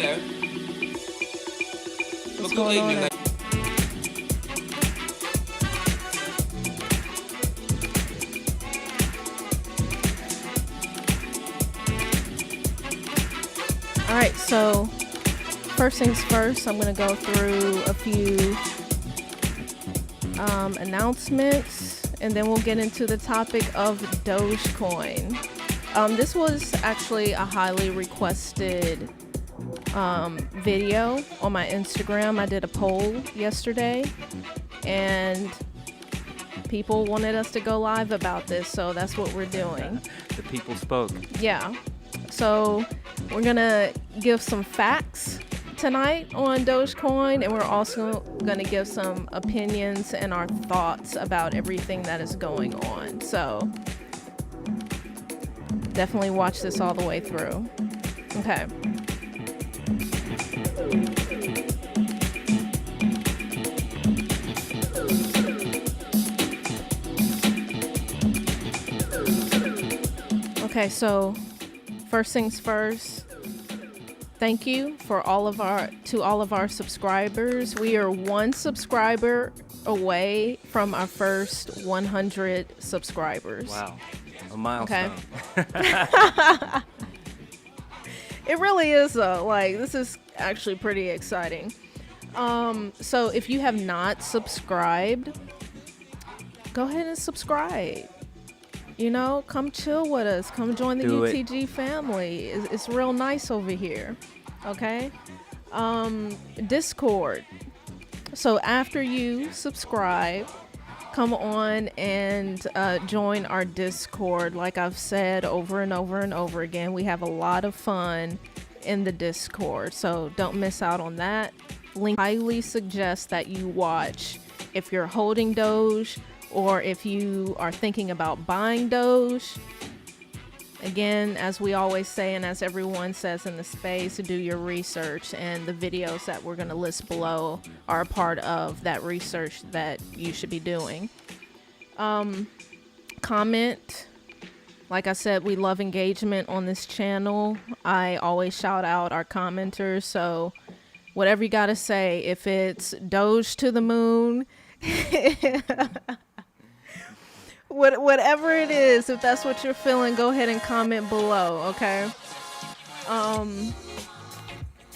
Hello. What's going on? All right, so first things first, I'm going to go through a few announcements, and then we'll get into the topic of Dogecoin. This was actually a highly requested video on my Instagram. I did a poll yesterday, and people wanted us to go live about this, so that's what we're doing. The people spoke. Yeah. So we're gonna give some facts tonight on Dogecoin, and we're also gonna give some opinions and our thoughts about everything that is going on. So definitely watch this all the way through. Okay. Okay, so first things first, thank you for all of our subscribers. We are one subscriber away from our first 100 subscribers. Wow, a milestone. Okay. It really is though. Like, this is actually pretty exciting. So if you have not subscribed, go ahead and subscribe. You know, come chill with us. Come join the UTG family. It's real nice over here. Okay. Discord. So after you subscribe, come on and join our Discord. Like I've said over and over and over again, we have a lot of fun in the Discord. So don't miss out on that. Link. Highly suggest that you watch if you're holding Doge, or if you are thinking about buying Doge. Again, as we always say, and as everyone says in the space, do your research, and the videos that we're going to list below are a part of that research that you should be doing. Comment. Like I said, we love engagement on this channel. I always shout out our commenters, so whatever you got to say, if it's Doge to the moon, whatever it is, if that's what you're feeling, go ahead and comment below, okay? And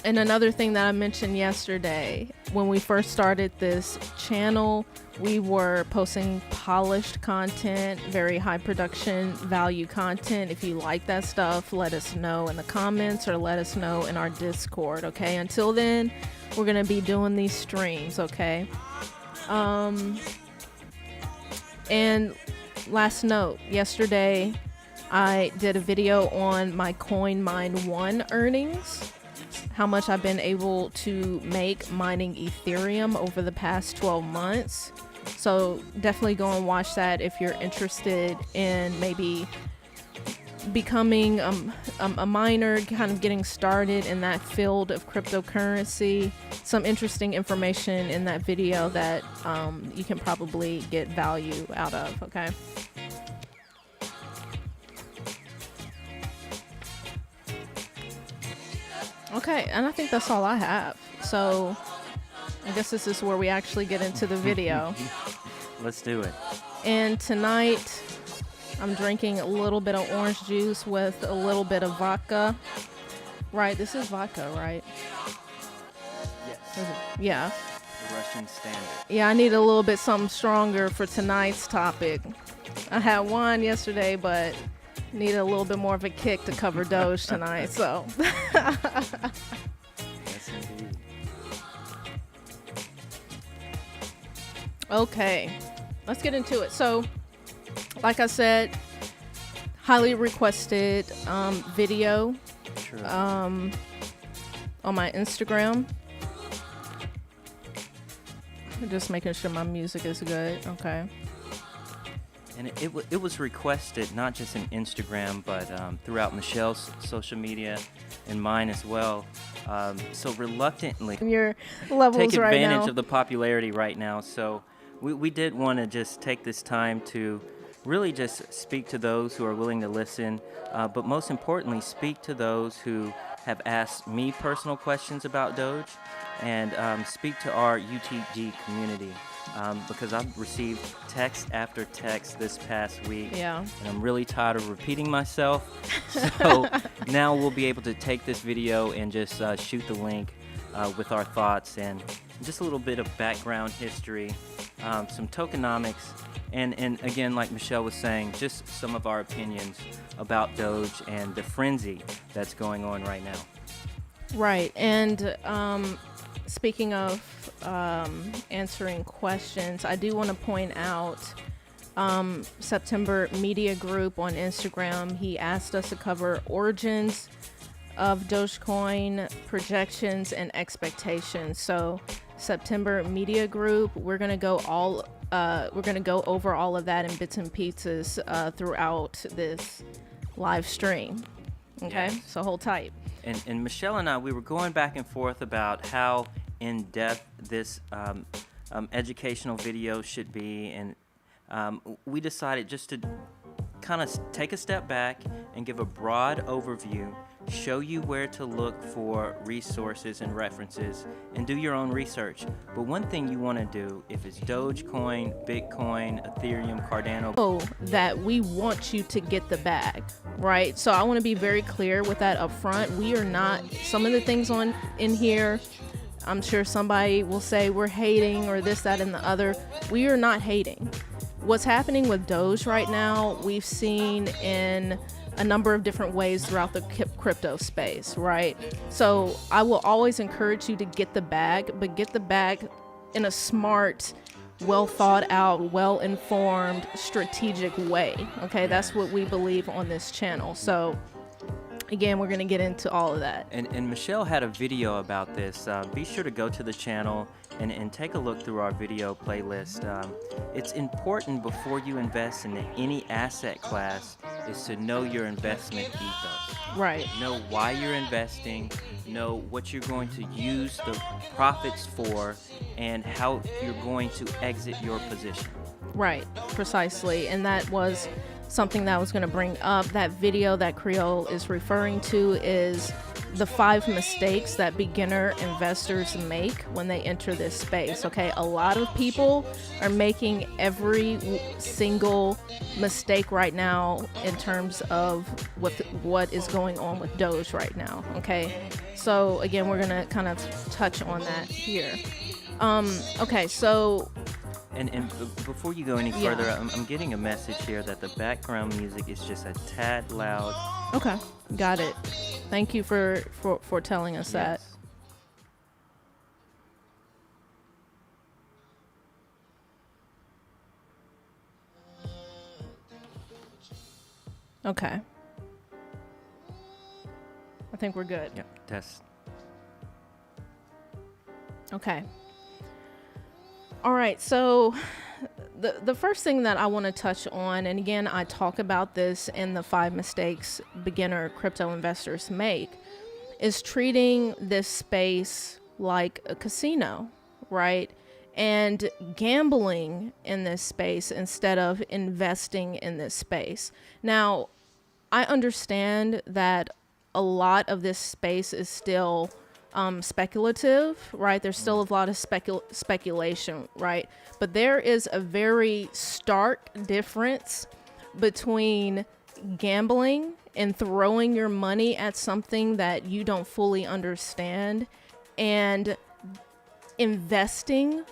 another thing that I mentioned yesterday, when we first started this channel, we were posting polished content, very high production value content. If you like that stuff, let us know in the comments or let us know in our Discord, okay? Until then, we're going to be doing these streams, okay? And last note, yesterday I did a video on my CoinMine1 earnings, how much I've been able to make mining Ethereum over the past 12 months. So definitely go and watch that if you're interested in maybe becoming a miner, kind of getting started in that field of cryptocurrency. Some interesting information in that video that you can probably get value out of, okay? Okay, and I think that's all I have. So I guess this is where we actually get into the video. Let's do it. And tonight I'm drinking a little bit of orange juice with a little bit of vodka. Right, this is vodka, right? Yes. Yeah. The Russian standard. Yeah, I need a little bit something stronger for tonight's topic. I had wine yesterday, but need a little bit more of a kick to cover Doge tonight, so. Yes, indeed. Okay, let's get into it. So, like I said, highly requested video True. on my Instagram. Just making sure my music is good. Okay. And it was requested not just in Instagram, but throughout Michelle's social media and mine as well. So reluctantly Your levels take right advantage now. of the popularity right now. So we did want to just take this time to really just speak to those who are willing to listen, but most importantly, speak to those who have asked me personal questions about Doge, and speak to our UTG community. Because I've received text after text this past week, Yeah. and I'm really tired of repeating myself. So now we'll be able to take this video and just shoot the link with our thoughts and just a little bit of background history, some tokenomics, and again, like Michelle was saying, just some of our opinions about Doge and the frenzy that's going on right now. Right, and speaking of answering questions, I do want to point out September Media Group on Instagram. He asked us to cover origins of Dogecoin, projections, and expectations. So September Media Group, we're gonna go over all of that in bits and pieces throughout this live stream. Okay, Yes. so hold tight. And Michelle and I, we were going back and forth about how in-depth this educational video should be, and we decided just to kind of take a step back and give a broad overview, show you where to look for resources and references, and do your own research. But one thing you want to do, if it's Dogecoin, Bitcoin, Ethereum, Cardano, that we want you to get the bag, right? So I want to be very clear with that up front. We are not, some of the things in here, I'm sure somebody will say we're hating or this, that, and the other. We are not hating. What's happening with Doge right now, we've seen in a number of different ways throughout the crypto space, right? So I will always encourage you to get the bag, but get the bag in a smart, well thought out, well informed, strategic way. Okay, that's what we believe on this channel. So again, we're going to get into all of that. And Michelle had a video about this. Be sure to go to the channel and take a look through our video playlist. It's important before you invest in any asset class is to know your investment ethos. Right. Know why you're investing, know what you're going to use the profits for, and how you're going to exit your position. Right, precisely. And that was something that I was going to bring up. That video that Creole is referring to is the 5 mistakes that beginner investors make when they enter this space. Okay, a lot of people are making every single mistake right now in terms of what is going on with Doge right now. Okay, so again, we're gonna kind of touch on that here. Okay, so Before you go any Yeah. further, I'm getting a message here that the background music is just a tad loud. Okay, got it. Thank you for telling us that. Yes. Okay. I think we're good. Yep. That's Okay. All right. So the first thing that I want to touch on, and again, I talk about this in the 5 mistakes beginner crypto investors make, is treating this space like a casino, right? And gambling in this space instead of investing in this space. Now, I understand that a lot of this space is still speculative, right? There's still a lot of speculation, right? But there is a very stark difference between gambling and throwing your money at something that you don't fully understand, and investing,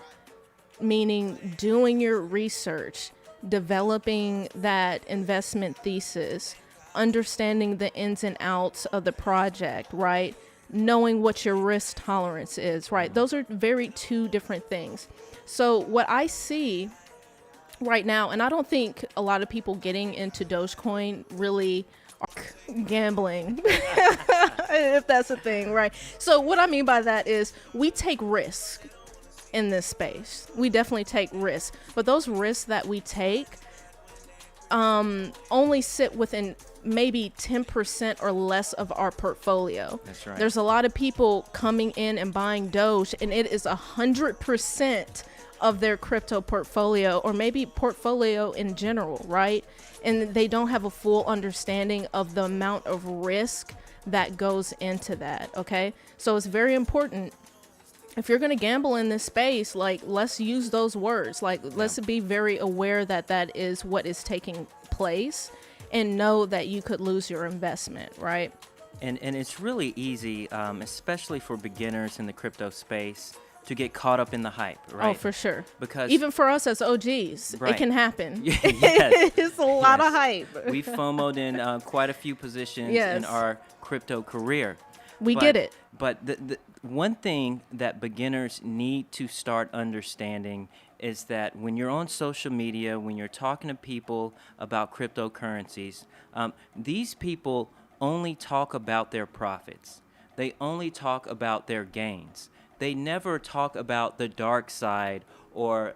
meaning doing your research, developing that investment thesis, understanding the ins and outs of the project, right? Knowing what your risk tolerance is, right? Those are very two different things. So what I see right now, and I don't think a lot of people getting into Dogecoin really are gambling, if that's a thing, right? So what I mean by that is we take risk in this space. We definitely take risks, but those risks that we take only sit within maybe 10% or less of our portfolio. That's right. There's a lot of people coming in and buying Doge, and it is 100% of their crypto portfolio, or maybe portfolio in general, right? And they don't have a full understanding of the amount of risk that goes into that. Okay, so it's very important, if you're going to gamble in this space, like, let's use those words. Like, let's be very aware that that is what is taking place, and know that you could lose your investment, right? And it's really easy, especially for beginners in the crypto space, to get caught up in the hype, right? Oh, for sure. Because even for us as OGs, Right. it can happen. Yes. It's a lot of Yes. hype. We've FOMO'd in quite a few positions Yes. in our crypto career. We get it. But the one thing that beginners need to start understanding is that when you're on social media, when you're talking to people about cryptocurrencies, these people only talk about their profits. They only talk about their gains. They never talk about the dark side or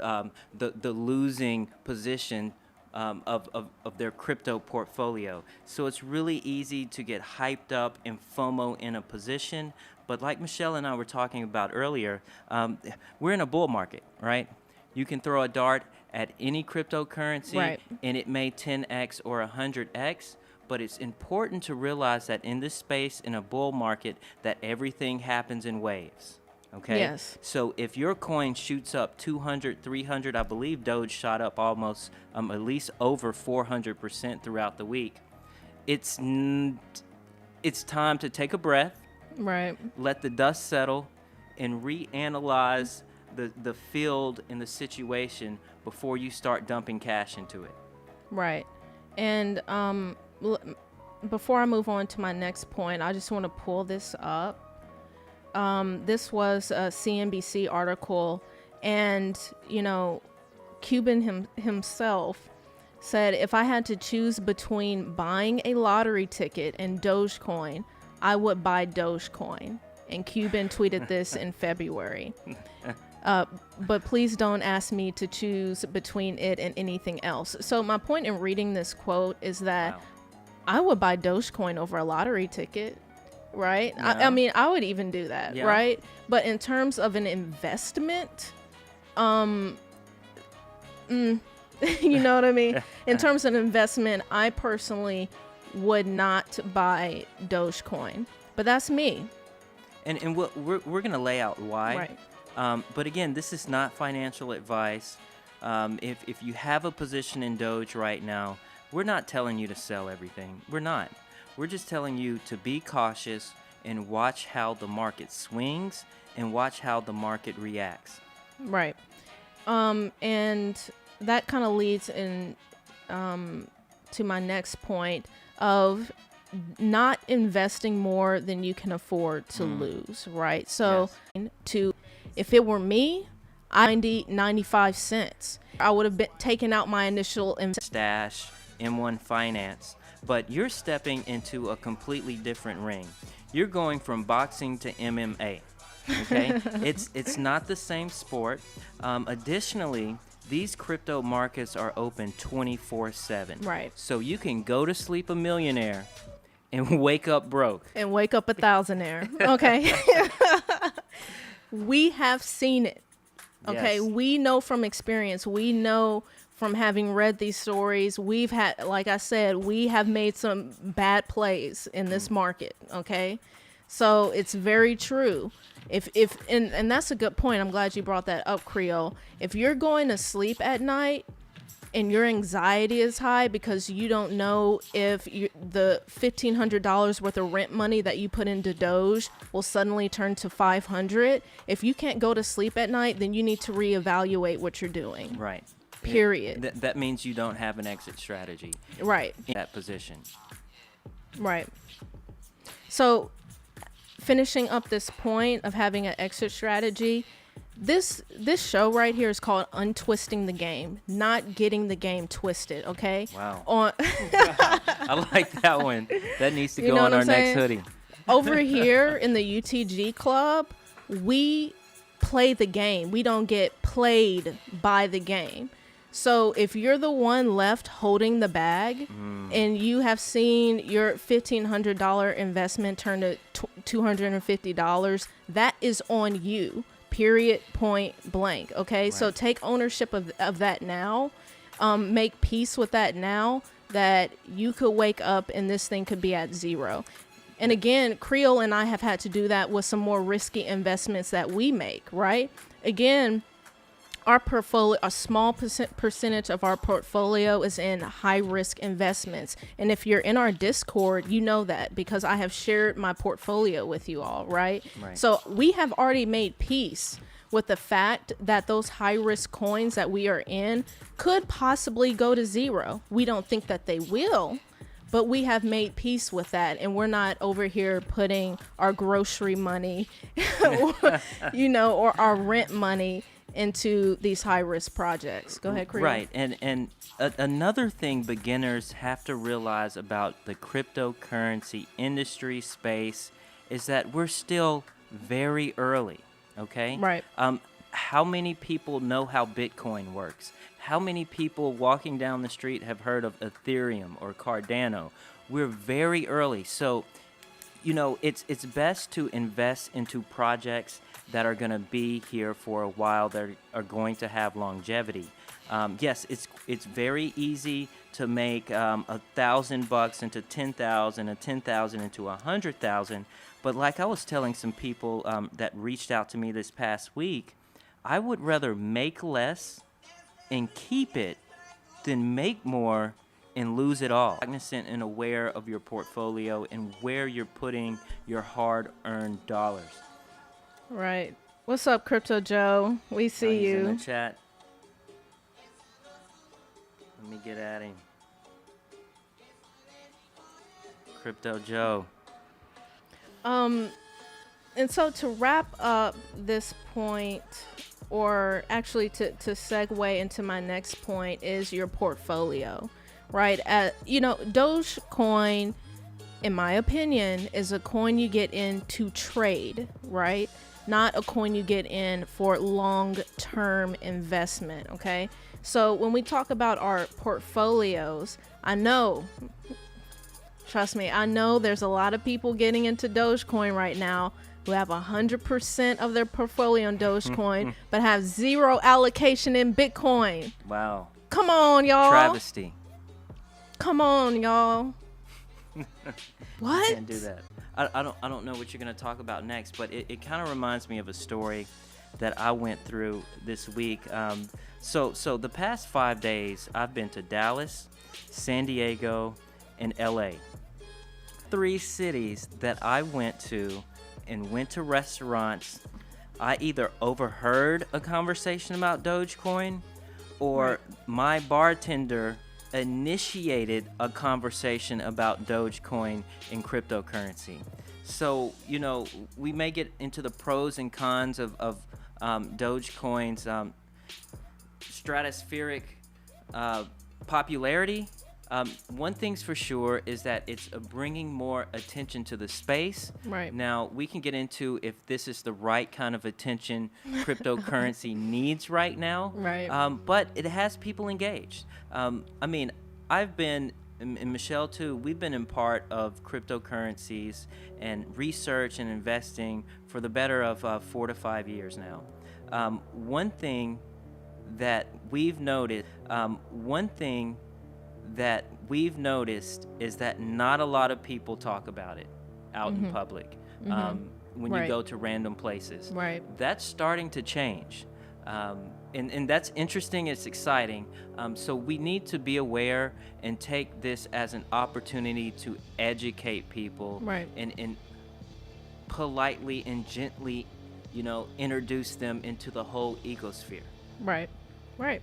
the losing position of their crypto portfolio. So it's really easy to get hyped up and FOMO in a position. But like Michelle and I were talking about earlier, we're in a bull market, right? You can throw a dart at any cryptocurrency, Right. and it may 10x or 100x. But it's important to realize that in this space, in a bull market, that everything happens in waves. Okay. Yes. So if your coin shoots up 200, 300, I believe Doge shot up almost at least over 400% throughout the week. It's time to take a breath, Right. let the dust settle, and reanalyze the field and the situation before you start dumping cash into it. Right. And before I move on to my next point, I just want to pull this up. This was a CNBC article, and, you know, Cuban himself said, if I had to choose between buying a lottery ticket and Dogecoin, I would buy Dogecoin. And Cuban tweeted this in February. But please don't ask me to choose between it and anything else. So my point in reading this quote is that Wow. I would buy Dogecoin over a lottery ticket, right? I Yeah. mean, I would even do that, Yeah. right? But in terms of an investment, you know what I mean? In terms of an investment, I personally would not buy Dogecoin. But that's me. And we're going to lay out why. Right. But again, this is not financial advice. If you have a position in Doge right now, we're not telling you to sell everything. We're not. We're just telling you to be cautious and watch how the market swings and watch how the market reacts. Right. And that kind of leads in to my next point of not investing more than you can afford to lose, right? So if it were me, 95 cents. I would have been taken out my initial stash, M1 Finance, but you're stepping into a completely different ring. You're going from boxing to MMA. Okay, it's not the same sport. Additionally, these crypto markets are open 24/7. Right. So you can go to sleep a millionaire and wake up broke. And wake up a thousandaire. Okay. We have seen it. Okay. Yes. We know from experience. We know from having read these stories. We've had, like I said, we have made some bad plays in this market. Okay. So it's very true. And that's a good point. I'm glad you brought that up, Creole. If you're going to sleep at night and your anxiety is high because you don't know if the $1,500 worth of rent money that you put into Doge will suddenly turn to $500, if you can't go to sleep at night, then you need to reevaluate what you're doing. Right. Period. That means you don't have an exit strategy. Right. In that position. Right. So, finishing up this point of having an exit strategy, this show right here is called Untwisting the Game, not getting the game twisted. Okay. Wow. I like that one. That needs to go on our next hoodie. Over here in the UTG club, we play the game. We don't get played by the game. So if you're the one left holding the bag and you have seen your $1,500 investment turn to $250, that is on you, period, point blank. Okay. Right. So take ownership of that now. Make peace with that now, that you could wake up and this thing could be at zero. And again, Creole and I have had to do that with some more risky investments that we make, right? Again, our portfolio, a small percentage of our portfolio is in high risk investments. And if you're in our Discord, you know that because I have shared my portfolio with you all, right? So we have already made peace with the fact that those high risk coins that we are in could possibly go to zero. We don't think that they will, but we have made peace with that. And we're not over here putting our grocery money, or our rent money into these high-risk projects. Go ahead, Creole. Right, and another thing beginners have to realize about the cryptocurrency industry space is that we're still very early, okay? Right. How many people know how Bitcoin works? How many people walking down the street have heard of Ethereum or Cardano? We're very early, so it's best to invest into projects that are going to be here for a while, that are going to have longevity. Yes, it's very easy to make $1,000 into 10,000, and 10,000 into 100,000. But like I was telling some people that reached out to me this past week, I would rather make less and keep it than make more and lose it all. Cognizant and aware of your portfolio and where you're putting your hard-earned dollars. Right. What's up, Crypto Joe? We see He's you in the chat. Let me get at him. Crypto Joe. And so to wrap up this point, or actually to segue into my next point, is your portfolio, right? Dogecoin, in my opinion, is a coin you get in to trade, right? Not a coin you get in for long-term investment, okay? So when we talk about our portfolios, trust me, I know there's a lot of people getting into Dogecoin right now who have 100% of their portfolio in Dogecoin, but have zero allocation in Bitcoin. Wow. Come on, y'all. Travesty. Come on, y'all. What? Can't do that. I don't know what you're going to talk about next, but it kind of reminds me of a story that I went through this week. So the past 5 days, I've been to Dallas, San Diego, and LA. 3 cities that I went to and went to restaurants I either overheard a conversation about Dogecoin, or Right. my bartender initiated a conversation about Dogecoin and cryptocurrency. So, we may get into the pros and cons of Dogecoin's stratospheric popularity. One thing's for sure is that it's bringing more attention to the space. Right. Now, we can get into if this is the right kind of attention cryptocurrency needs right now. Right. But it has people engaged. I've been, and Michelle too, we've been in part of cryptocurrencies and research and investing for the better of 4 to 5 years now. One thing that we've noticed is that not a lot of people talk about it out in public when you Right. go to random places. Right. That's starting to change. And that's interesting. It's exciting. So we need to be aware and take this as an opportunity to educate people. Right. And politely and gently, introduce them into the whole ecosphere. Right. Right.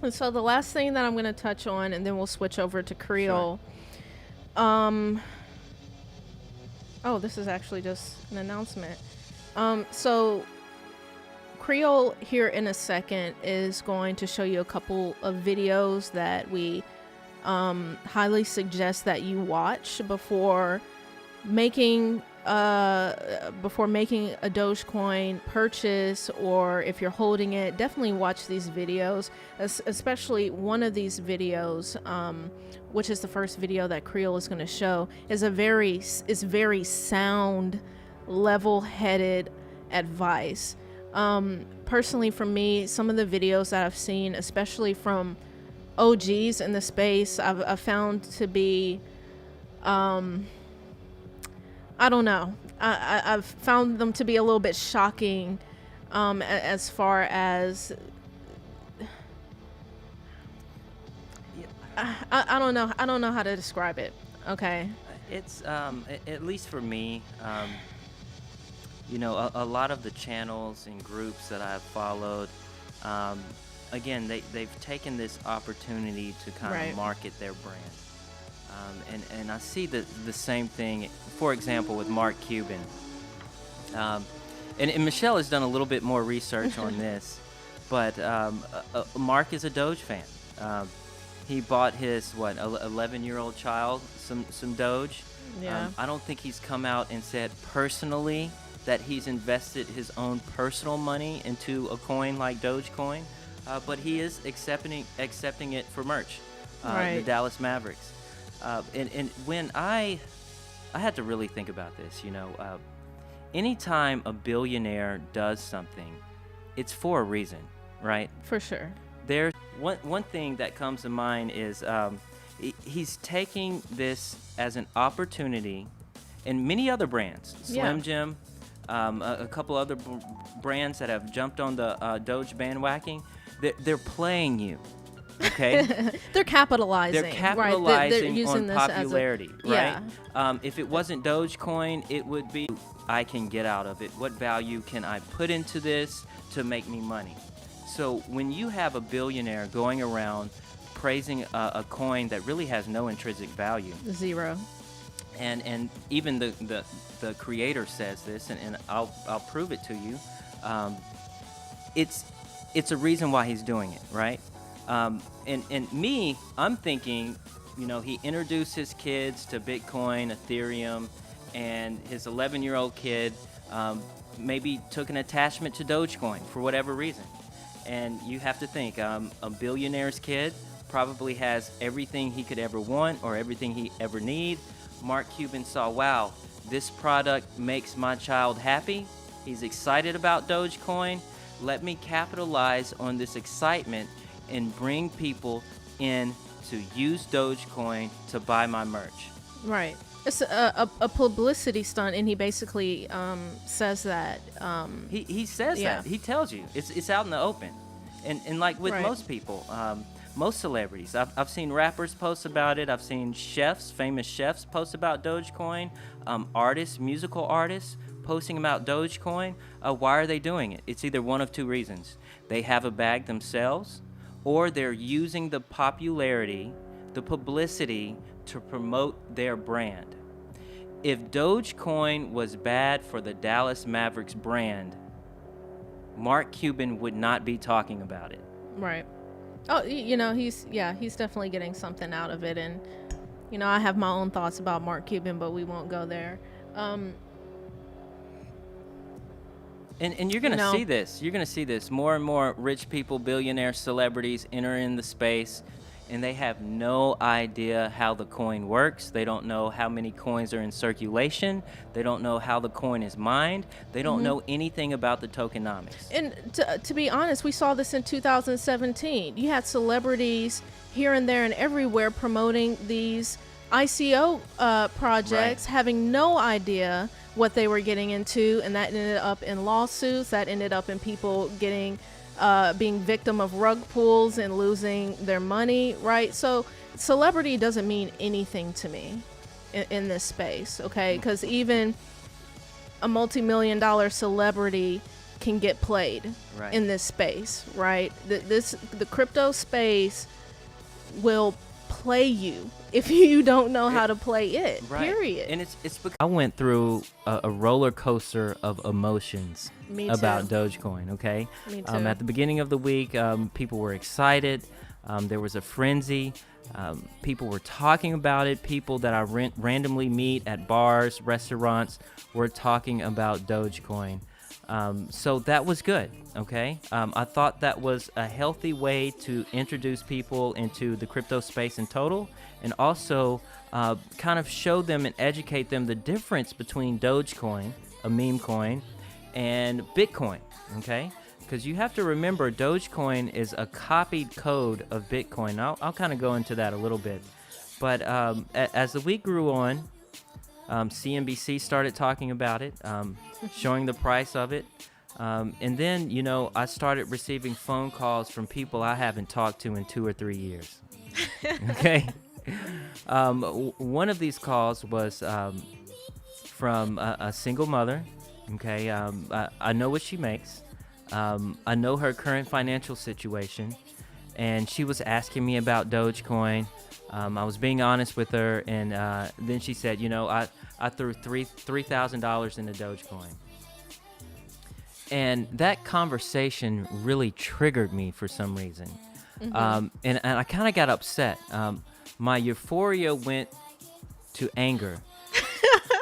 And so the last thing that I'm going to touch on, and then we'll switch over to Creole. Oh, this is actually just an announcement. So Creole here in a second is going to show you a couple of videos that we highly suggest that you watch before making a Dogecoin purchase, or if you're holding it, definitely watch these videos, especially one of these videos, which is the first video that Creole is going to show, is very sound, level-headed advice. Personally, for me, some of the videos that I've seen, especially from OGs in the space, I've found to be, I don't know. I've found them to be a little bit shocking, as far as I don't know. I don't know how to describe it. Okay. It's at least for me, a lot of the channels and groups that I've followed, again, they've taken this opportunity to kind Right. of market their brand. And I see the same thing, for example, with Mark Cuban. And Michelle has done a little bit more research on this, but Mark is a Doge fan. He bought his 11-year-old child some Doge. Yeah. I don't think he's come out and said personally that he's invested his own personal money into a coin like Dogecoin, but he is accepting it for merch. The Right. Dallas Mavericks. And when I had to really think about this, anytime a billionaire does something, it's for a reason, right? For sure. There's one thing that comes to mind is he's taking this as an opportunity, and many other brands, Slim Yeah. Jim, a couple other brands that have jumped on the Doge bandwagon, they're playing you. Okay, They're capitalizing. they're Right. capitalizing They're using on this as a- popularity, Yeah. right? If it wasn't Dogecoin, it would be, I can get out of it. What value can I put into this to make me money? So when you have a billionaire going around praising a coin that really has no intrinsic value, Zero. and even the creator says this, and I'll prove it to you. It's a reason why he's doing it, right? And me, I'm thinking, he introduced his kids to Bitcoin, Ethereum, and his 11-year-old kid maybe took an attachment to Dogecoin for whatever reason. And you have to think, a billionaire's kid probably has everything he could ever want or everything he ever need. Mark Cuban saw, wow, this product makes my child happy. He's excited about Dogecoin. Let me capitalize on this excitement and bring people in to use Dogecoin to buy my merch. Right. It's a publicity stunt, and he basically says that. He says Yeah. that. He tells you. It's out in the open. And like with Right. most people, most celebrities. I've seen rappers post about it. I've seen chefs, famous chefs, post about Dogecoin. Artists, musical artists, posting about Dogecoin. Why are they doing it? It's either one of two reasons. They have a bag themselves, or they're using the popularity, the publicity to promote their brand. If Dogecoin was bad for the Dallas Mavericks brand, Mark Cuban would not be talking about it. Right. Oh, he's definitely getting something out of it. And, I have my own thoughts about Mark Cuban, but we won't go there. And you're going to see this. You're going to see this. More and more rich people, billionaires, celebrities enter in the space, and they have no idea how the coin works. They don't know how many coins are in circulation. They don't know how the coin is mined. They don't know anything about the tokenomics. And to be honest, we saw this in 2017. You had celebrities here and there and everywhere promoting these ICO projects, having no idea what they were getting into, and that ended up in lawsuits. That ended up in people being victim of rug pulls and losing their money, right? So celebrity doesn't mean anything to me in this space, okay? Because even a multi-million-dollar celebrity can get played in this space, right? The crypto space will play you if you don't know how to play it, period. And it's because I went through a roller coaster of emotions about Dogecoin, okay? Me too. At the beginning of the week, people were excited. There was a frenzy. People were talking about it. People that I randomly meet at bars, restaurants, were talking about Dogecoin. So that was good, okay? I thought that was a healthy way to introduce people into the crypto space in total, and also kind of show them and educate them the difference between Dogecoin, a meme coin, and Bitcoin, okay? Because you have to remember, Dogecoin is a copied code of Bitcoin. I'll kind of go into that a little bit. But as the week grew on, CNBC started talking about it, showing the price of it. And then, I started receiving phone calls from people I haven't talked to in 2 or 3 years. Okay? One of these calls was from a single mother. Okay? I know what she makes. I know her current financial situation. And she was asking me about Dogecoin. I was being honest with her, and then she said, I threw $3,000 into Dogecoin. And that conversation really triggered me for some reason. And I kind of got upset. My euphoria went to anger.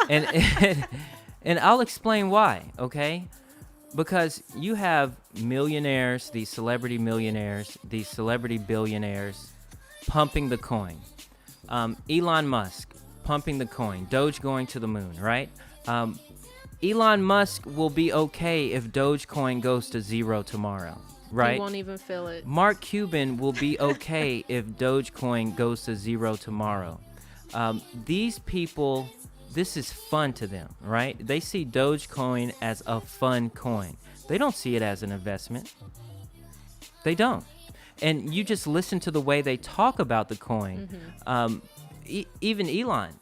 and I'll explain why, okay? Because you have millionaires, these celebrity millionaires, these celebrity billionaires pumping the coin. Elon Musk pumping the coin, Doge going to the moon, right? Elon Musk will be okay if Dogecoin goes to zero tomorrow, right? He won't even feel it. Mark Cuban will be okay if Dogecoin goes to zero tomorrow. These people, this is fun to them, right? They see Dogecoin as a fun coin. They don't see it as an investment. They don't. And you just listen to the way they talk about the coin. Even Elon,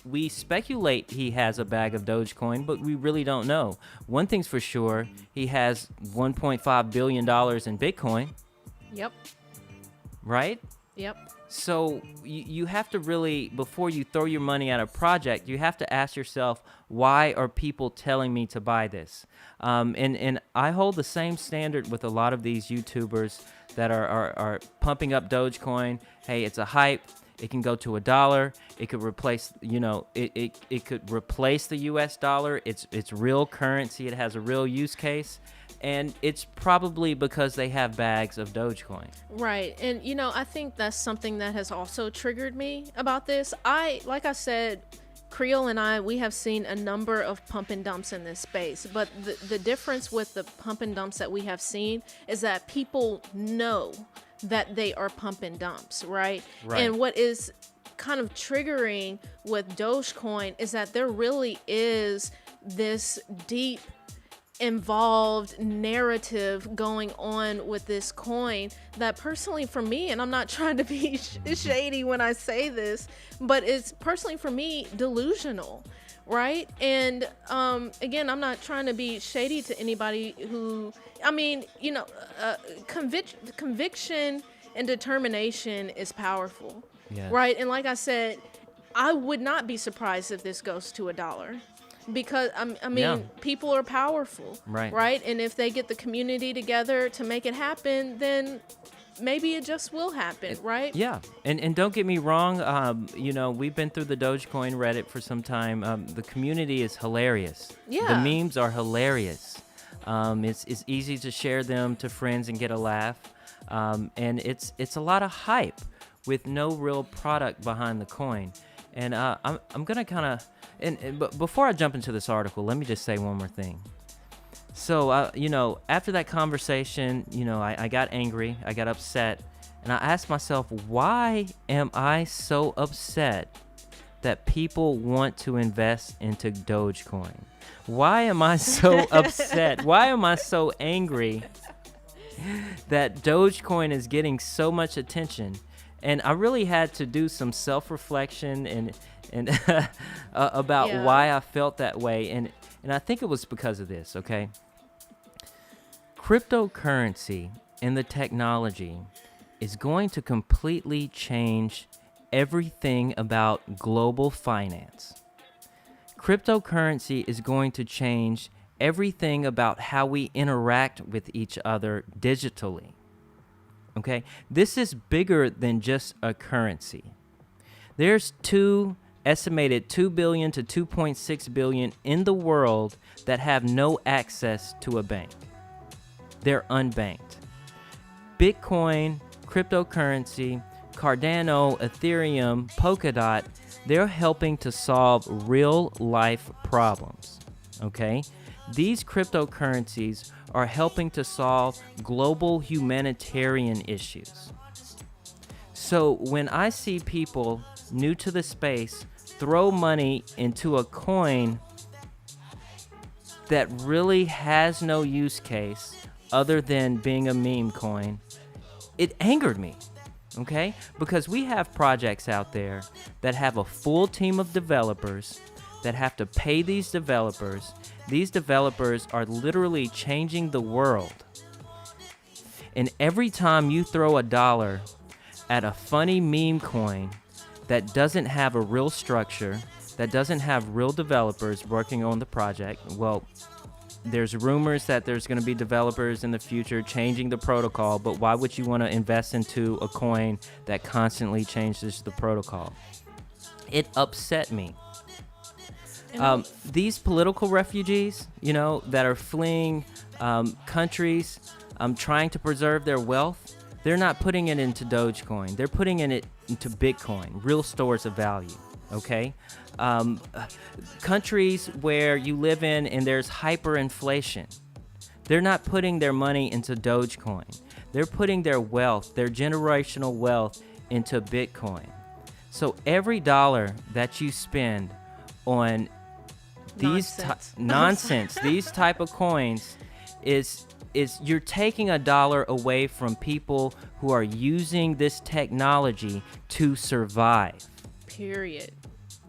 we speculate he has a bag of Dogecoin, but we really don't know. One thing's for sure, he has $1.5 billion in Bitcoin. Yep. Right? Yep. So you have to really, before you throw your money at a project, you have to ask yourself, why are people telling me to buy this? And I hold the same standard with a lot of these YouTubers that are pumping up Dogecoin. Hey, it's a hype. It can go to $1. It could replace, it could replace the US dollar. It's real currency. It has a real use case. And it's probably because they have bags of Dogecoin. Right. And, I think that's something that has also triggered me about this. Like I said, Creole and we have seen a number of pump and dumps in this space. But the difference with the pump and dumps that we have seen is that people know that they are pump and dumps, right? And what is kind of triggering with Dogecoin is that there really is this deep involved narrative going on with this coin that personally for me, and I'm not trying to be shady when I say this, but it's personally for me delusional, right? And again, I'm not trying to be shady to anybody who, I mean, you know, conviction and determination is powerful, Yes. right? And like I said, I would not be surprised if this goes to $1 because I mean, Yeah. people are powerful, Right. And if they get the community together to make it happen, then maybe it just will happen, right? Yeah, and don't get me wrong. You know, we've been through the Dogecoin Reddit for some time. The community is hilarious. Yeah. The memes are hilarious. It's easy to share them to friends and get a laugh. And it's a lot of hype with no real product behind the coin. And I'm gonna kind of but before I jump into this article, let me just say one more thing. So, you know, after that conversation, you know, I got angry, I got upset, and I asked myself, why am I so upset that people want to invest into Dogecoin? Why am I so upset? Why am I so angry that Dogecoin is getting so much attention? And I really had to do some self-reflection and about Yeah. why I felt that way. And I think it was because of this, okay? Cryptocurrency and the technology is going to completely change everything about global finance. Cryptocurrency is going to change everything about how we interact with each other digitally. Okay? This is bigger than just a currency. There's estimated 2 billion to 2.6 billion in the world that have no access to a bank. They're unbanked. Bitcoin, cryptocurrency, Cardano, Ethereum, Polkadot, they're helping to solve real life problems. Okay? These cryptocurrencies are helping to solve global humanitarian issues. So when I see people new to the space throw money into a coin that really has no use case other than being a meme coin, it angered me, okay? Because we have projects out there that have a full team of developers that have to pay these developers. These developers are literally changing the world. And every time you throw $1 at a funny meme coin that doesn't have a real structure, that doesn't have real developers working on the project, well, there's rumors that there's going to be developers in the future changing the protocol, but why would you want to invest into a coin that constantly changes the protocol? It upset me. These political refugees, you know, that are fleeing countries, trying to preserve their wealth, they're not putting it into Dogecoin. They're putting it into Bitcoin, real stores of value, okay? Countries where you live in and there's hyperinflation, they're not putting their money into Dogecoin. They're putting their wealth, their generational wealth, into Bitcoin. So every dollar that you spend on these nonsense, these type of coins, is you're taking $1 away from people who are using this technology to survive. Period.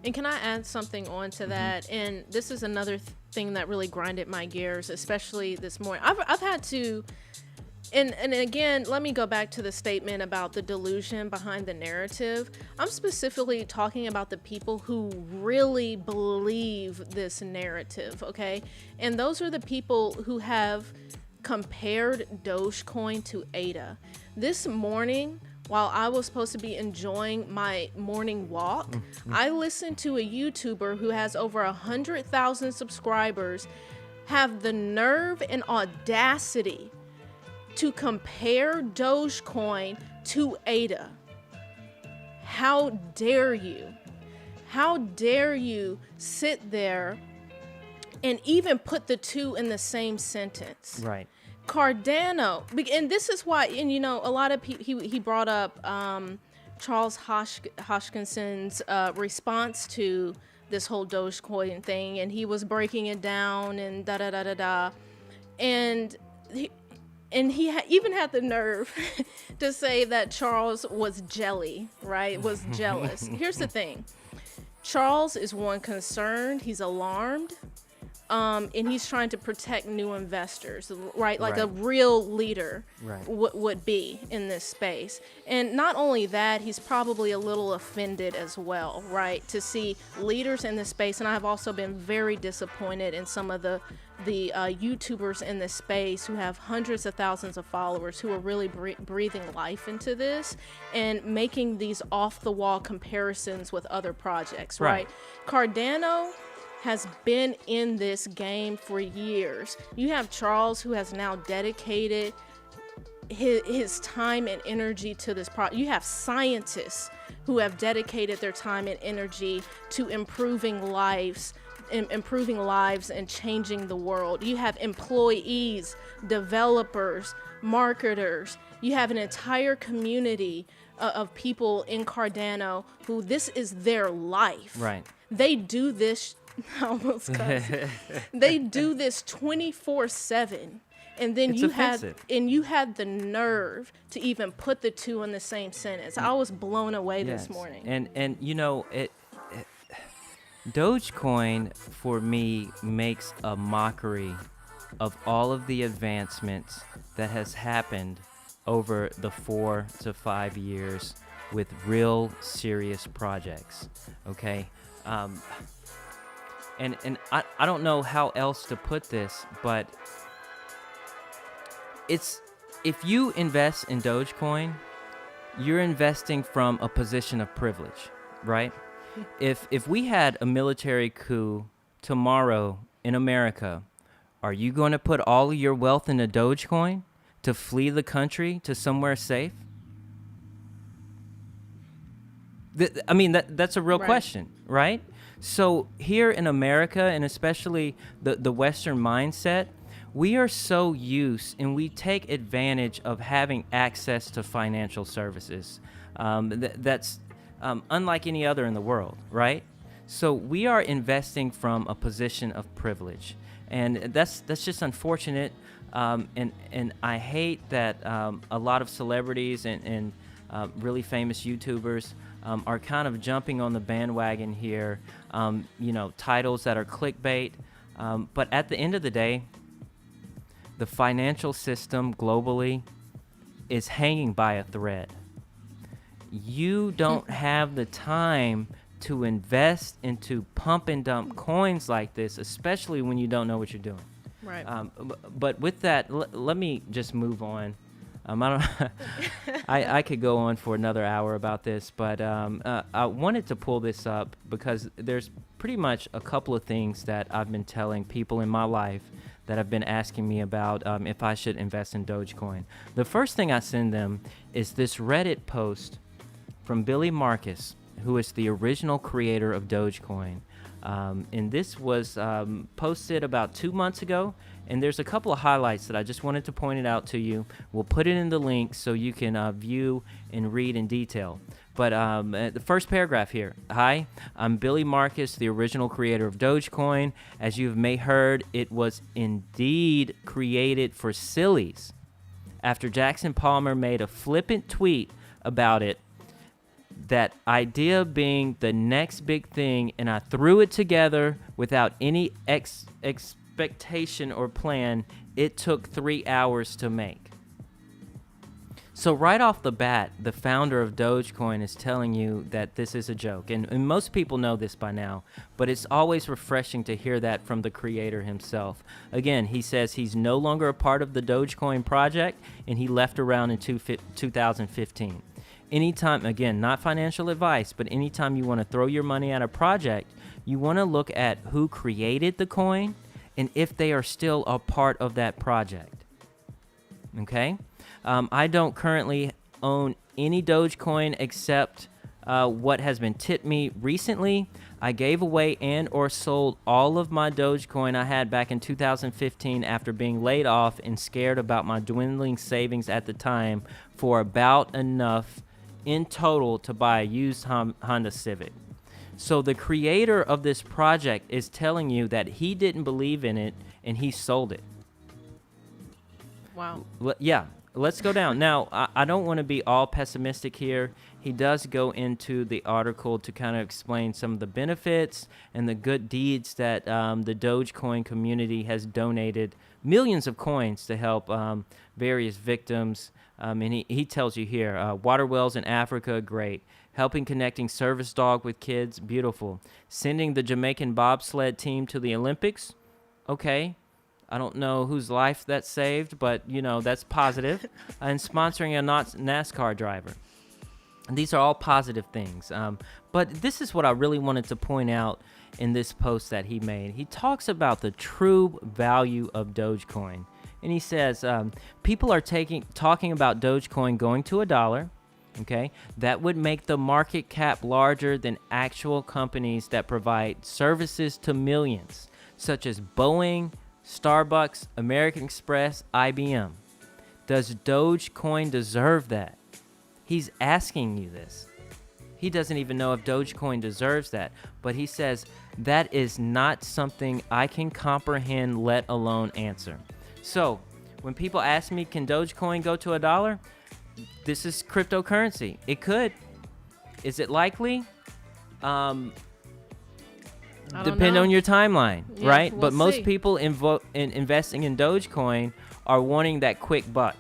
And can I add something on to that? And this is another thing that really grinded my gears, especially this morning. I've had to, and again, let me go back to the statement about the delusion behind the narrative. I'm specifically talking about the people who really believe this narrative, okay? And those are the people who have compared Dogecoin to ADA. This morning, while I was supposed to be enjoying my morning walk, I listened to a YouTuber who has over 100,000 subscribers have the nerve and audacity to compare Dogecoin to ADA. How dare you? How dare you sit there and even put the two in the same sentence? Right. Cardano, and this is why, and you know, a lot of people, he brought up Charles Hoskinson's response to this whole Dogecoin thing, and he was breaking it down and da da da da da. And he even had the nerve to say that Charles was was jealous. Here's the thing. Charles is concerned. He's alarmed. And he's trying to protect new investors, right? Like a real leader would be in this space. And not only that, he's probably a little offended as well, right? To see leaders in this space. And I've also been very disappointed in some of the YouTubers in this space who have hundreds of thousands of followers who are really breathing life into this and making these off-the-wall comparisons with other projects, right? Cardano has been in this game for years. You have Charles, who has now dedicated his time and energy to this project. You have scientists who have dedicated their time and energy to improving lives and changing the world. You have employees, developers, marketers. You have an entire community of people in Cardano who this is their life. Right. They do this. They do this 24/7, and then you had the nerve to even put the two in the same sentence. I was blown away this morning. And you know, Dogecoin for me makes a mockery of all of the advancements that has happened over the 4 to 5 years with real serious projects. Okay. And I don't know how else to put this, but if you invest in Dogecoin, you're investing from a position of privilege, right? If we had a military coup tomorrow in America, are you going to put all of your wealth into Dogecoin to flee the country to somewhere safe? I mean, that's a real question, right? So here in America, and especially the Western mindset, we are so used and we take advantage of having access to financial services. That's unlike any other in the world, right? So we are investing from a position of privilege, and that's just unfortunate. And I hate that a lot of celebrities and really famous YouTubers are kind of jumping on the bandwagon here, titles that are clickbait. But at the end of the day, the financial system globally is hanging by a thread. You don't have the time to invest into pump and dump coins like this, especially when you don't know what you're doing. Right. But with that, let me just move on. I could go on for another hour about this, but I wanted to pull this up because there's pretty much a couple of things that I've been telling people in my life that have been asking me about if I should invest in Dogecoin. The first thing I send them is this Reddit post from Billy Marcus, who is the original creator of Dogecoin. And this was posted about 2 months ago. And there's a couple of highlights that I just wanted to point it out to you. We'll put it in the link so you can view and read in detail. But the first paragraph here. Hi, I'm Billy Marcus, the original creator of Dogecoin. As you may heard, it was indeed created for sillies. After Jackson Palmer made a flippant tweet about it, that idea being the next big thing, and I threw it together without any expectation or plan. It took 3 hours to make. So right off the bat, the founder of Dogecoin is telling you that this is a joke. And most people know this by now, but it's always refreshing to hear that from the creator himself. Again, he says he's no longer a part of the Dogecoin project, and he left around in 2015. Anytime, again, not financial advice, but anytime you want to throw your money at a project, you want to look at who created the coin and if they are still a part of that project. Okay? I don't currently own any Dogecoin except what has been tipped me recently. I gave away and or sold all of my Dogecoin I had back in 2015 after being laid off and scared about my dwindling savings at the time for about enough in total to buy a used Honda Civic. So the creator of this project is telling you that he didn't believe in it and he sold it. Wow. Yeah, let's go down. Now, I don't want to be all pessimistic here. He does go into the article to kind of explain some of the benefits and the good deeds that the Dogecoin community has donated millions of coins to help various victims. And he tells you here, water wells in Africa, great. Helping connecting service dog with kids, beautiful. Sending the Jamaican bobsled team to the Olympics, okay. I don't know whose life that saved, but, that's positive. And sponsoring a NASCAR driver. And these are all positive things. But this is what I really wanted to point out in this post that he made. He talks about the true value of Dogecoin. And he says, people are talking about Dogecoin going to $1. Okay, that would make the market cap larger than actual companies that provide services to millions, such as Boeing, Starbucks, American Express, IBM. Does Dogecoin deserve that? He's asking you this. He doesn't even know if Dogecoin deserves that, but he says that is not something I can comprehend, let alone answer. So when people ask me, can Dogecoin go to $1? This is cryptocurrency. It could. Is it likely? Depend on your timeline, Yeah, right? we'll But most see. people investing in Dogecoin are wanting that quick buck.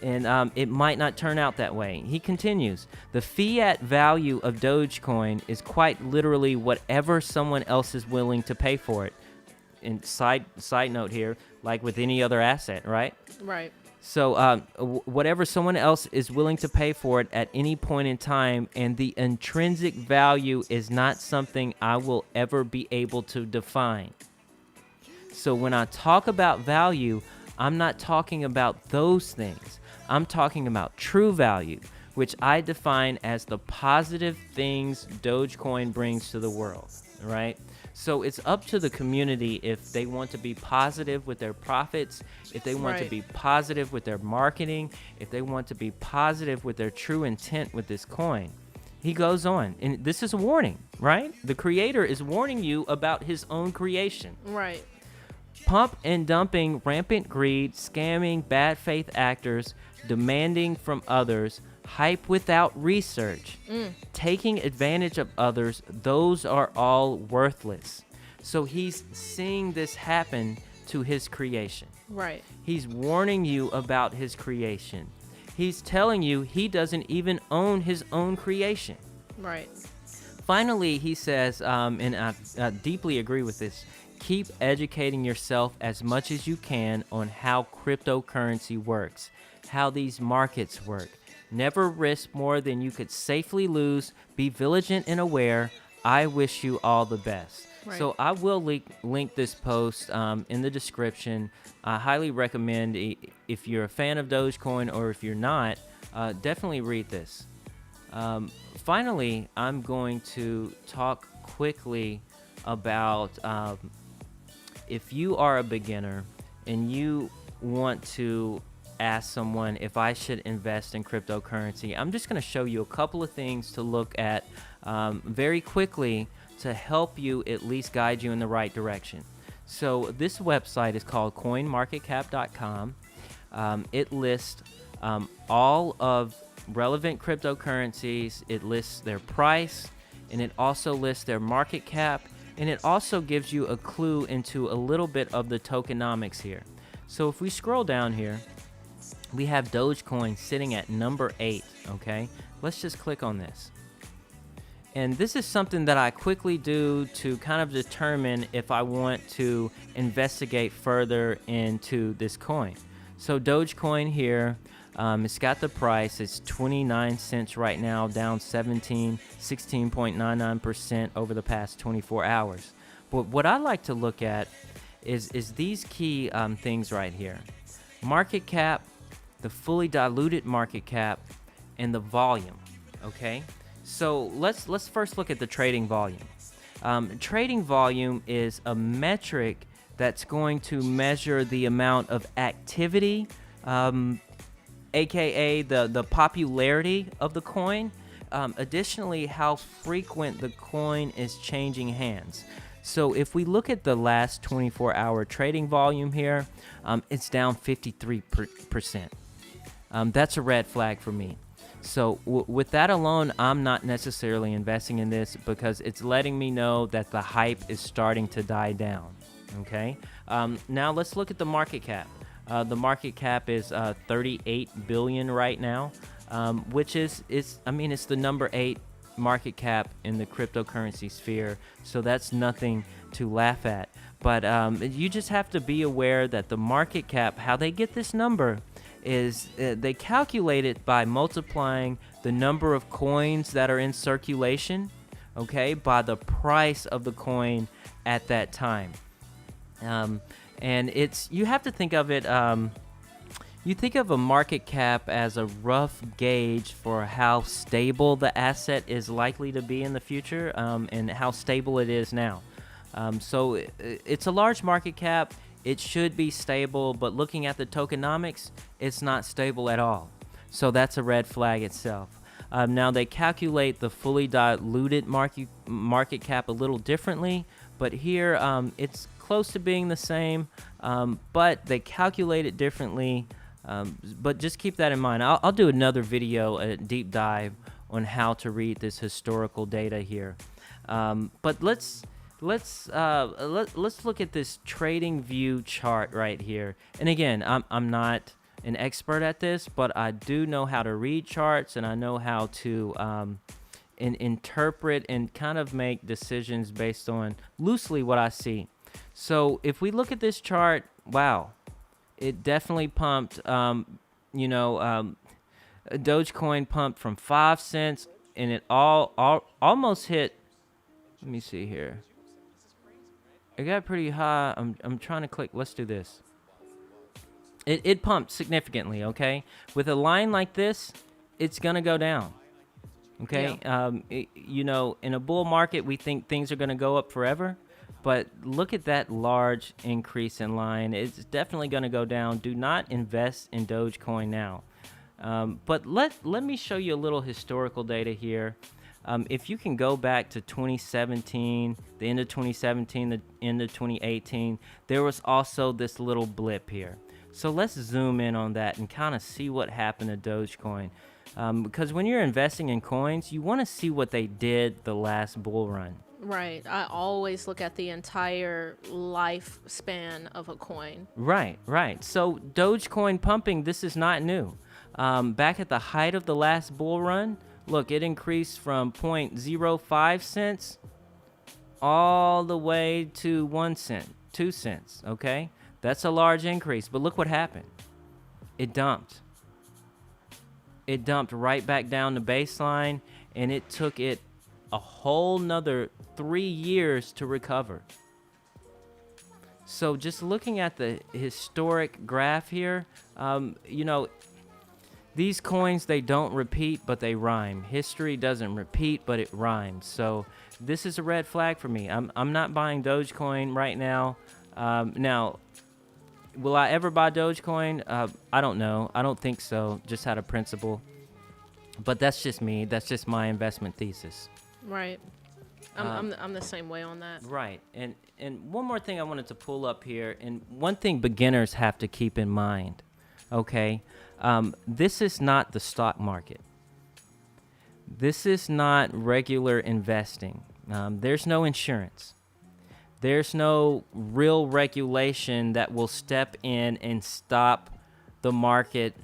And it might not turn out that way. He continues, the fiat value of Dogecoin is quite literally whatever someone else is willing to pay for it. And side note here, like with any other asset, right? Right. So whatever someone else is willing to pay for it at any point in time, and the intrinsic value is not something I will ever be able to define. So when I talk about value, I'm not talking about those things. I'm talking about true value, which I define as the positive things Dogecoin brings to the world, right? So it's up to the community if they want to be positive with their profits, if they want to Right. be positive with their marketing, if they want to be positive with their true intent with this coin. He goes on, and this is a warning, right? The creator is warning you about his own creation. Right. Pump and dumping, rampant greed, scamming, bad faith actors, demanding from others, hype without research, taking advantage of others, those are all worthless. So he's seeing this happen to his creation. Right. He's warning you about his creation. He's telling you he doesn't even own his own creation. Right. Finally, he says, and I deeply agree with this, keep educating yourself as much as you can on how cryptocurrency works, how these markets work. Never risk more than you could safely lose. Be vigilant and aware. I wish you all the best. Right. So I will link this post in the description. I highly recommend, if you're a fan of Dogecoin or if you're not, definitely read this. Finally, I'm going to talk quickly about if you are a beginner and you want to ask someone if I should invest in cryptocurrency, I'm just going to show you a couple of things to look at very quickly to help you at least guide you in the right direction. So this website is called coinmarketcap.com. It lists all of relevant cryptocurrencies. It lists their price, and it also lists their market cap, and it also gives you a clue into a little bit of the tokenomics here. So if we scroll down here, we have Dogecoin sitting at number 8, okay? Let's just click on this. And this is something that I quickly do to kind of determine if I want to investigate further into this coin. So Dogecoin here, it's got the price. It's 29 cents right now, down 16.99% over the past 24 hours. But what I like to look at is these key things right here. Market cap, the fully diluted market cap, and the volume, okay? So let's first look at the trading volume. Trading volume is a metric that's going to measure the amount of activity, aka the popularity of the coin. Additionally, how frequent the coin is changing hands. So if we look at the last 24-hour trading volume here, it's down 53%. That's a red flag for me. So with that alone, I'm not necessarily investing in this because it's letting me know that the hype is starting to die down. Okay. Now let's look at the market cap. The market cap is 38 billion right now, which is it's the number 8 market cap in the cryptocurrency sphere. So that's nothing to laugh at. But you just have to be aware that the market cap, how they get this number, is they calculate it by multiplying the number of coins that are in circulation, okay, by the price of the coin at that time. And you have to think of it, you think of a market cap as a rough gauge for how stable the asset is likely to be in the future, and how stable it is now. So it's a large market cap. It should be stable, but looking at the tokenomics, it's not stable at all. So that's a red flag itself. Now they calculate the fully diluted market cap a little differently, but here it's close to being the same, but they calculate it differently. But just keep that in mind. I'll do another video, a deep dive on how to read this historical data here. But let's look at this trading view chart right here. And again, I'm not an expert at this, but I do know how to read charts, and I know how to interpret and kind of make decisions based on loosely what I see. So if we look at this chart, wow, it definitely pumped. Dogecoin pumped from 5 cents, and it almost hit. Let me see here. It got pretty high. I'm trying to click. Let's do this. It pumped significantly, okay? With a line like this, it's going to go down, okay? Yeah. In a bull market, we think things are going to go up forever. But look at that large increase in line. It's definitely going to go down. Do not invest in Dogecoin now. But let me show you a little historical data here. If you can go back to 2017, the end of 2017, the end of 2018, there was also this little blip here. So let's zoom in on that and kind of see what happened to Dogecoin. Because when you're investing in coins, you want to see what they did the last bull run. Right. I always look at the entire lifespan of a coin. Right. So Dogecoin pumping, this is not new. Back at the height of the last bull run, look, it increased from 0.05 cents all the way to 1 cent, 2 cents, okay? That's a large increase, but look what happened. It dumped. It dumped right back down to baseline, and it took it a whole nother 3 years to recover. So just looking at the historic graph here, these coins, they don't repeat, but they rhyme. History doesn't repeat, but it rhymes. So this is a red flag for me. I'm not buying Dogecoin right now. Now, will I ever buy Dogecoin? I don't know. I don't think so. Just out of principle. But that's just me. That's just my investment thesis. Right. I'm the same way on that. Right. And one more thing I wanted to pull up here, and one thing beginners have to keep in mind, okay? This is not the stock market. This is not regular investing. There's no insurance. There's no real regulation that will step in and stop the market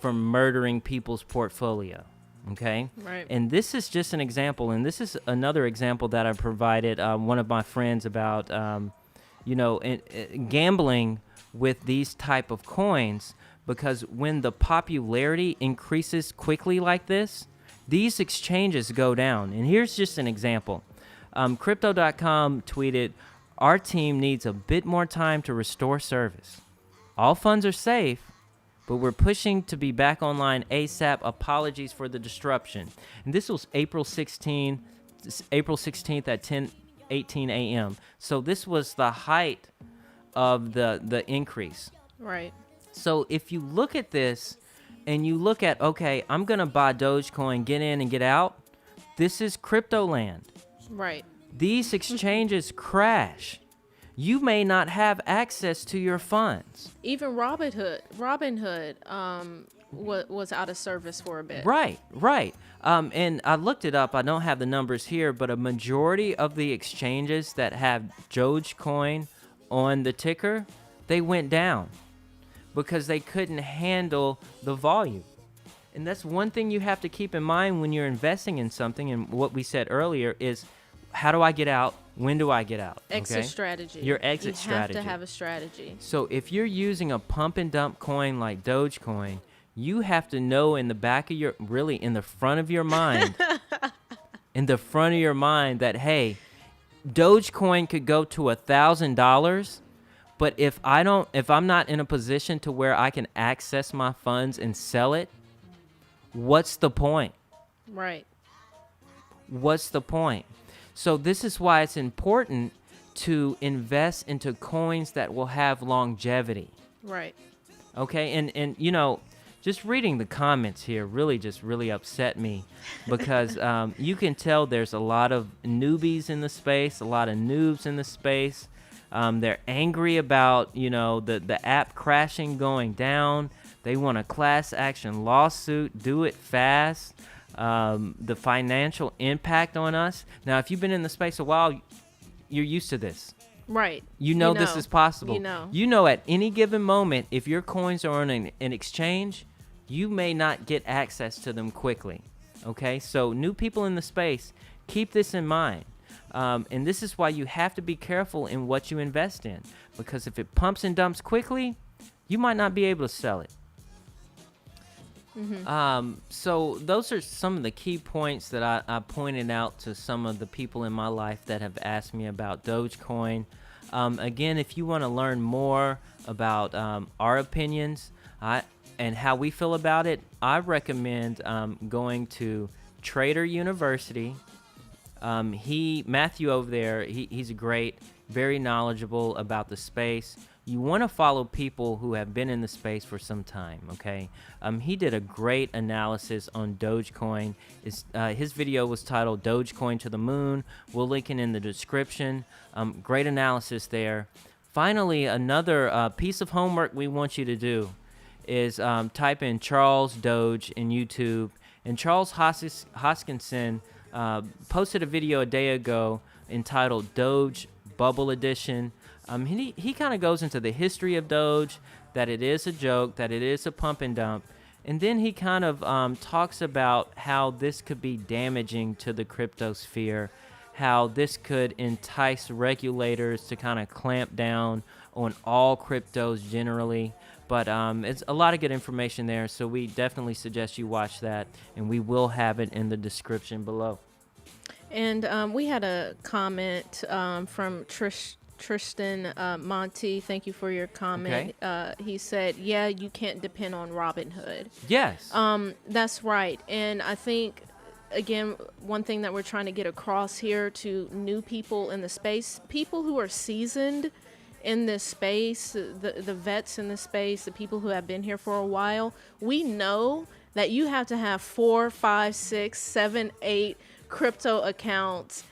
from murdering people's portfolio. Okay. Right. And this is just an example, and this is another example that I provided one of my friends about, gambling with these type of coins, because when the popularity increases quickly like this, these exchanges go down. And here's just an example. Crypto.com tweeted, "Our team needs a bit more time to restore service. All funds are safe, but we're pushing to be back online ASAP. Apologies for the disruption." And this was April 16th at 10:18 a.m. So this was the height of the increase. Right. So if you look at this and you look at, okay, I'm going to buy Dogecoin, get in and get out, this is crypto land. Right. these exchanges crash. You may not have access to your funds. Even Robinhood was out of service for a bit. Right. And I looked it up. I don't have the numbers here, but a majority of the exchanges that have Dogecoin on the ticker, they went down because they couldn't handle the volume. And that's one thing you have to keep in mind when you're investing in something. And what we said earlier is, how do I get out? When do I get out? Exit strategy. Your exit strategy. You have to have a strategy. So if you're using a pump and dump coin like Dogecoin, you have to know in the back of your, really in the front of your mind, that, hey, Dogecoin could go to $1,000, but if I'm not in a position to where I can access my funds and sell it, what's the point? Right. What's the point? So this is why it's important to invest into coins that will have longevity. Right. Okay, and you know, just reading the comments here really upset me because you can tell there's a lot of newbies in the space, a lot of noobs in the space. They're angry about, you know, the app crashing, going down. They want a class action lawsuit, do it fast. The financial impact on us. Now, if you've been in the space a while, you're used to this. Right. You know this is possible. You know at any given moment, if your coins are on an exchange, you may not get access to them quickly. Okay? So new people in the space, keep this in mind. And this is why you have to be careful in what you invest in. Because if it pumps and dumps quickly, you might not be able to sell it. Mm-hmm. So those are some of the key points that I pointed out to some of the people in my life that have asked me about Dogecoin. Again, if you want to learn more about our opinions and how we feel about it, I recommend going to Trader University. Matthew over there, he's great, very knowledgeable about the space. You want to follow people who have been in the space for some time, okay? He did a great analysis on Dogecoin. His video was titled Dogecoin to the Moon. We'll link it in the description. Great analysis there. Finally, another piece of homework we want you to do is type in Charles Doge in YouTube. And Charles Hoskinson posted a video a day ago entitled Doge Bubble Edition. He kind of goes into the history of Doge, that it is a joke, that it is a pump and dump. And then he kind of talks about how this could be damaging to the crypto sphere, how this could entice regulators to kind of clamp down on all cryptos generally. But it's a lot of good information there, so we definitely suggest you watch that, and we will have it in the description below. And we had a comment from Tristan Monty. Thank you for your comment. Okay. He said, yeah, you can't depend on Robinhood. Yes. That's right. And I think, again, one thing that we're trying to get across here to new people in the space, people who are seasoned in this space, the vets in the space, the people who have been here for a while, we know that you have to have 4, 5, 6, 7, 8 crypto accounts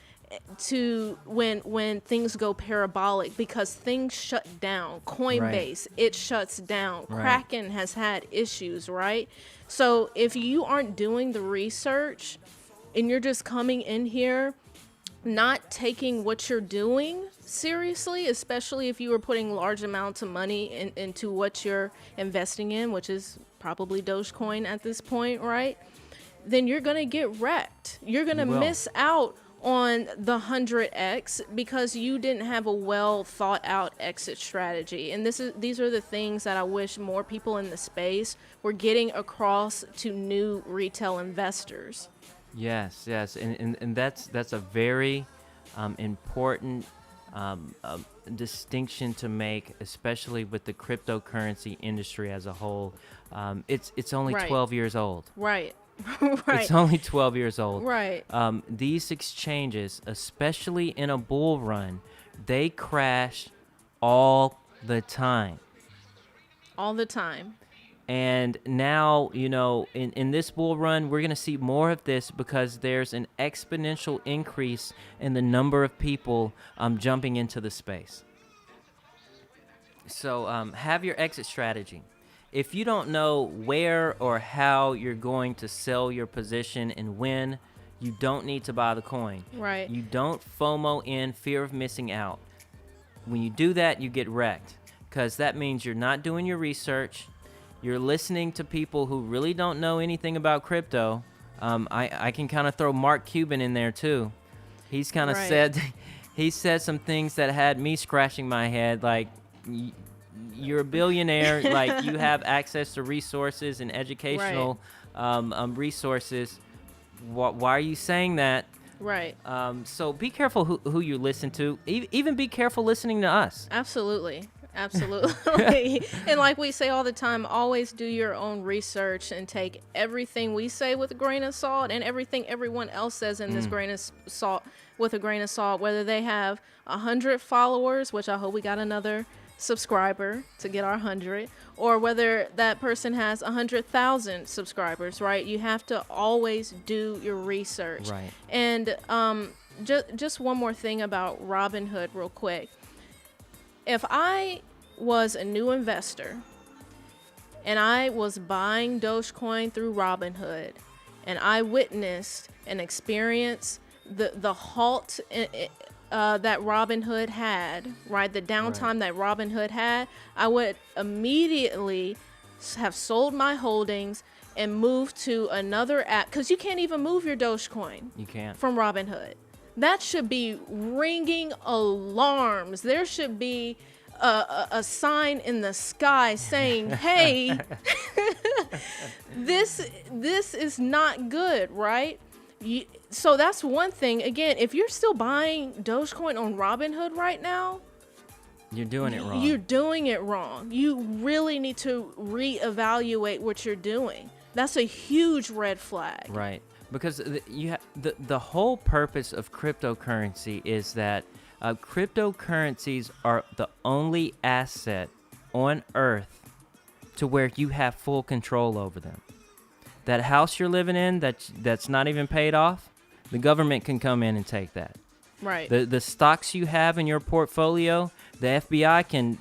to when things go parabolic, because things shut down. Coinbase, it shuts down. Right. Kraken has had issues, right? So if you aren't doing the research and you're just coming in here not taking what you're doing seriously, especially if you are putting large amounts of money into what you're investing in, which is probably Dogecoin at this point, right? Then you're going to get wrecked. You're going to miss out on the 100x because you didn't have a well thought out exit strategy. And these are the things that I wish more people in the space were getting across to new retail investors. Yes, and that's a very important distinction to make, especially with the cryptocurrency industry as a whole. It's only 12 years old. Right. Right. It's only 12 years old. Right. These exchanges, especially in a bull run, they crash all the time. All the time. And now, in this bull run, we're going to see more of this because there's an exponential increase in the number of people jumping into the space. So have your exit strategy. If you don't know where or how you're going to sell your position and when, you don't need to buy the coin. Right. You don't FOMO in fear of missing out. When you do that, you get wrecked because that means you're not doing your research. You're listening to people who really don't know anything about crypto. I can kind of throw Mark Cuban in there too. He's kind of said some things that had me scratching my head, like you're a billionaire, like you have access to resources and educational resources. Why are you saying that? Right. So be careful who you listen to. Even be careful listening to us. Absolutely. Absolutely. And like we say all the time, always do your own research and take everything we say with a grain of salt and everything everyone else says in this grain of salt with a grain of salt, whether they have 100 followers, which I hope we got another subscriber to get our 100, or whether that person has 100,000 subscribers, right? You have to always do your research. Right. And just one more thing about Robinhood real quick. If I was a new investor and I was buying Dogecoin through Robinhood and I witnessed and experienced the halt that Robinhood had, right? The downtime that Robinhood had, I would immediately have sold my holdings and moved to another app, because you can't even move your Dogecoin. You can't. From Robinhood. That should be ringing alarms. There should be a sign in the sky saying, hey, this is not good, right? So that's one thing. Again, if you're still buying Dogecoin on Robinhood right now, you're doing it wrong. You're doing it wrong. You really need to reevaluate what you're doing. That's a huge red flag. Right. Because the whole purpose of cryptocurrency is that cryptocurrencies are the only asset on Earth to where you have full control over them. That house you're living in that's not even paid off, the government can come in and take that. Right. The stocks you have in your portfolio, the FBI can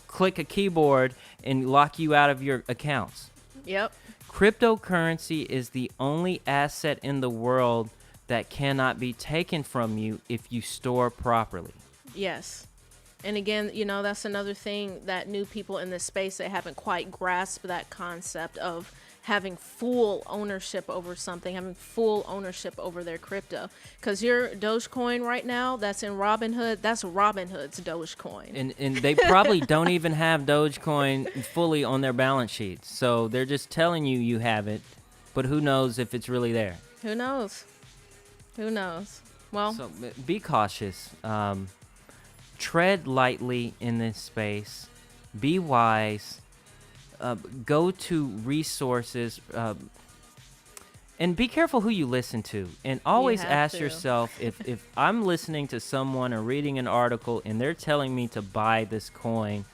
click a keyboard and lock you out of your accounts. Yep. Cryptocurrency is the only asset in the world that cannot be taken from you if you store properly. Yes. And again, that's another thing that new people in this space, they haven't quite grasped that concept of having full ownership over something, having full ownership over their crypto. Because your Dogecoin right now, that's in Robinhood, that's Robinhood's Dogecoin. And they probably don't even have Dogecoin fully on their balance sheets. So they're just telling you have it, but who knows if it's really there. Who knows? Well, so be cautious. Tread lightly in this space. Be wise. Go to resources, and be careful who you listen to. And always ask yourself, if I'm listening to someone or reading an article and they're telling me to buy this coin,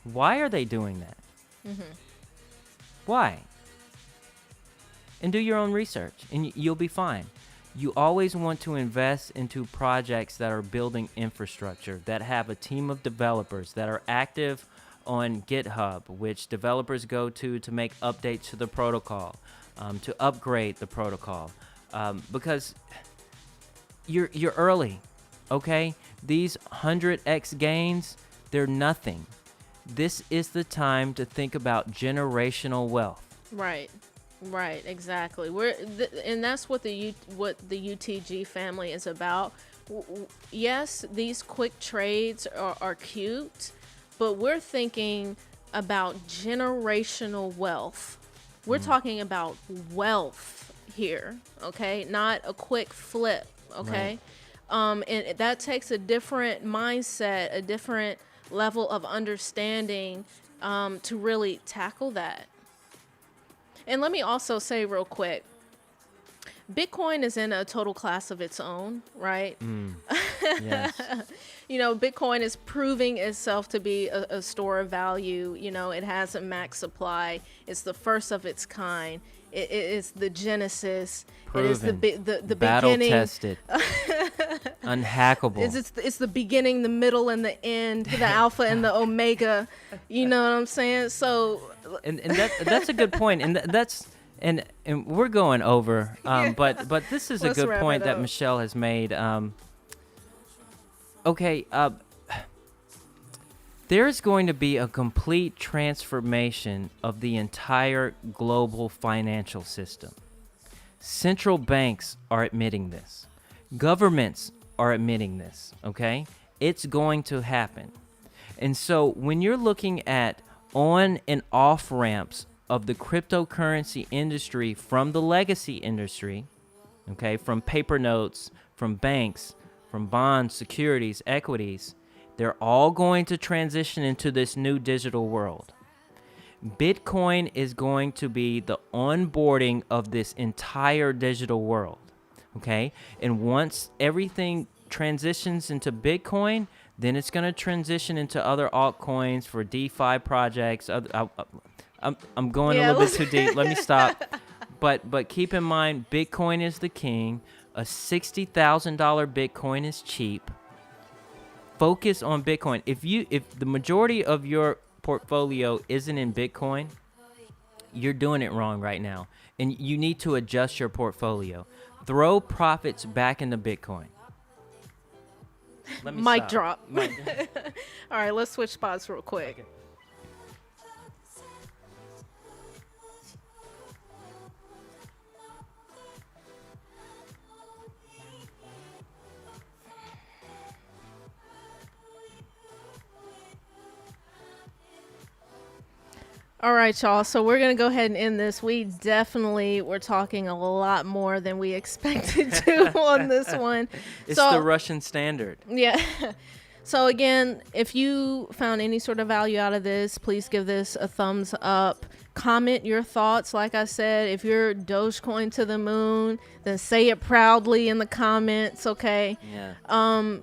why are they doing that? Mm-hmm. Why? And do your own research, and you'll be fine. You always want to invest into projects that are building infrastructure, that have a team of developers, that are active on GitHub, which developers go to make updates to the protocol, to upgrade the protocol, because you're early, okay? These 100x gains, they're nothing. This is the time to think about generational wealth. Right, exactly. And that's what the UTG family is about. Yes, these quick trades are cute, but we're thinking about generational wealth. We're talking about wealth here, okay? Not a quick flip, okay? Right. And that takes a different mindset, a different level of understanding to really tackle that. And let me also say real quick, Bitcoin is in a total class of its own, right? Yes. Bitcoin is proving itself to be a store of value. It has a max supply. It's the first of its kind. It is the genesis. Proven. It is the Battle beginning. tested. Unhackable. It's the beginning, the middle, and the end. The alpha and the omega. You know what I'm saying? So. And that's a good point. And that's and we're going over. But this is a good point that Michelle has made. Okay. There's going to be a complete transformation of the entire global financial system. Central banks are admitting this. Governments are admitting this, okay? It's going to happen. And so when you're looking at on and off ramps of the cryptocurrency industry from the legacy industry, okay, from paper notes, from banks, from bonds, securities, equities, they're all going to transition into this new digital world. Bitcoin is going to be the onboarding of this entire digital world, okay? And once everything transitions into Bitcoin, then it's going to transition into other altcoins for DeFi projects. I'm going a little bit too deep. Let me stop. But keep in mind, Bitcoin is the king. A $60,000 Bitcoin is cheap. Focus on Bitcoin. If the majority of your portfolio isn't in Bitcoin, you're doing it wrong right now. And you need to adjust your portfolio. Throw profits back into Bitcoin. Let me Mic stop. drop. All right, let's switch spots real quick. Okay. All right, y'all. So we're going to go ahead and end this. We definitely were talking a lot more than we expected to on this one. It's the Russian standard. Yeah. So again, if you found any sort of value out of this, please give this a thumbs up. Comment your thoughts. Like I said, if you're Dogecoin to the moon, then say it proudly in the comments, okay? Yeah.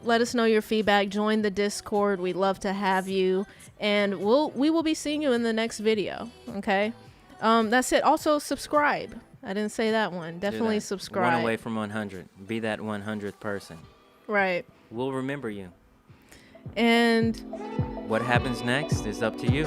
Let us know your feedback. Join the Discord. We'd love to have you. And we will be seeing you in the next video, okay? That's it. Also, subscribe. I didn't say that one. Definitely subscribe. One away from 100. Be that 100th person. Right. We'll remember you. And what happens next is up to you.